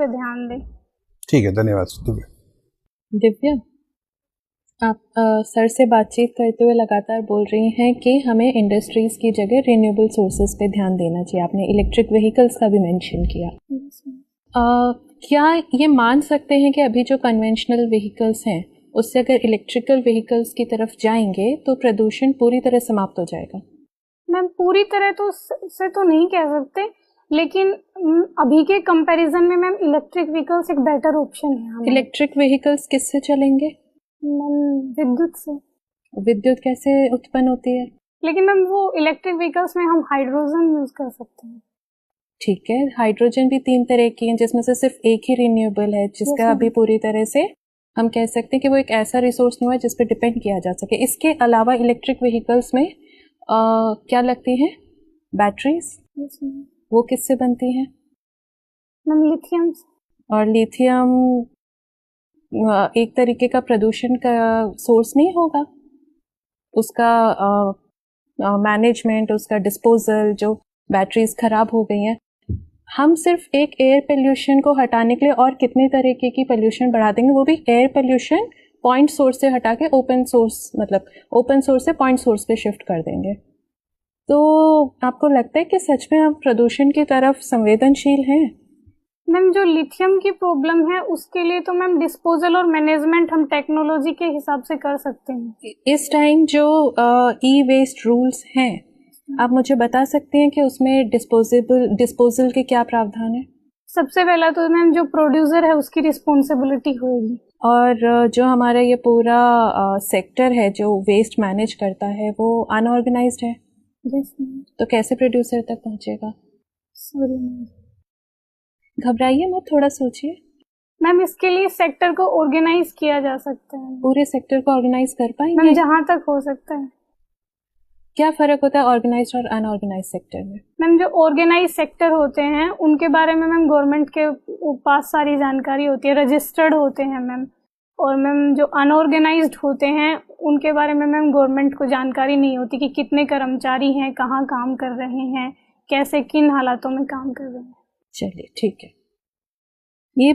पे ध्यान दें। ठीक है, धन्यवाद। दिव्या, आप सर से बातचीत करते हुए लगातार बोल रही हैं कि हमें इंडस्ट्रीज़ की जगह रिन्यूएबल सोर्सेज पे ध्यान देना चाहिए। आपने इलेक्ट्रिक व्हीकल्स का भी मेंशन किया। क्या ये मान सकते हैं कि अभी जो कन्वेंशनल व्हीकल्स हैं उससे अगर इलेक्ट्रिकल व्हीकल्स की तरफ जाएंगे तो प्रदूषण पूरी तरह समाप्त हो जाएगा? मैम पूरी तरह तो से तो नहीं कह सकते, लेकिन अभी के कंपैरिजन में मैम इलेक्ट्रिक व्हीकल्स एक बेटर ऑप्शन है। इलेक्ट्रिक व्हीकल्स किससे चलेंगे? मैम विद्युत से। विद्युत कैसे उत्पन्न होती है? लेकिन मैम वो इलेक्ट्रिक व्हीकल्स में हम हाइड्रोजन यूज कर सकते हैं। ठीक है, हाइड्रोजन भी 3 तरह की है जिसमें से सिर्फ एक ही रिन्यूएबल है, जिसका अभी पूरी तरह से हम कह सकते हैं कि वो एक ऐसा रिसोर्स नहीं है जिस पर डिपेंड किया जा सके। इसके अलावा इलेक्ट्रिक व्हीकल्स में क्या लगती हैं? बैटरीज। वो किससे बनती हैं? Ma'am lithium. और लिथियम एक तरीके का प्रदूषण का सोर्स नहीं होगा? उसका मैनेजमेंट, उसका डिस्पोजल, जो बैटरीज खराब हो गई हैं, हम सिर्फ एक एयर पोल्यूशन को हटाने के लिए और कितने तरीके की पोल्यूशन बढ़ा देंगे, वो भी एयर पोल्यूशन पॉइंट सोर्स से हटा के ओपन सोर्स, मतलब ओपन सोर्स से पॉइंट सोर्स पे शिफ्ट कर देंगे। तो आपको लगता है कि सच में हम प्रदूषण की तरफ संवेदनशील हैं? मैम जो लिथियम की प्रॉब्लम है उसके लिए तो मैम डिस्पोजल और मैनेजमेंट हम टेक्नोलॉजी के हिसाब से कर सकते हैं। इस टाइम जो ई वेस्ट रूल्स हैं, आप मुझे बता सकते हैं कि उसमें डिस्पोजल के क्या प्रावधान है? सबसे पहला तो मैम जो प्रोड्यूसर है उसकी रिस्पॉन्सिबिलिटी होगी। और जो हमारा ये पूरा सेक्टर है जो वेस्ट मैनेज करता है वो अनऑर्गेनाइज्ड है। यस। तो कैसे प्रोड्यूसर तक पहुंचेगा? Sorry ma'am. घबराइए मत, थोड़ा सोचिए। मैम इसके लिए सेक्टर को ऑर्गेनाइज किया जा सकता है। पूरे सेक्टर को ऑर्गेनाइज कर पाएंगे? मैम जहाँ तक हो सकता है। क्या फर्क होता है ऑर्गेनाइज्ड और अनऑर्गेनाइज्ड सेक्टर में? मैम जो ऑर्गेनाइज सेक्टर होते हैं उनके बारे में मैम गवर्नमेंट के पास सारी जानकारी होती है, रजिस्टर्ड होते हैं मैम। और मैम जो अनऑर्गेनाइज्ड होते हैं उनके बारे में मैम गवर्नमेंट को जानकारी नहीं होती कि कितने कर्मचारी हैं, कहाँ काम कर रहे हैं, कैसे किन हालातों में काम कर रहे हैं। चलिए ठीक है, ये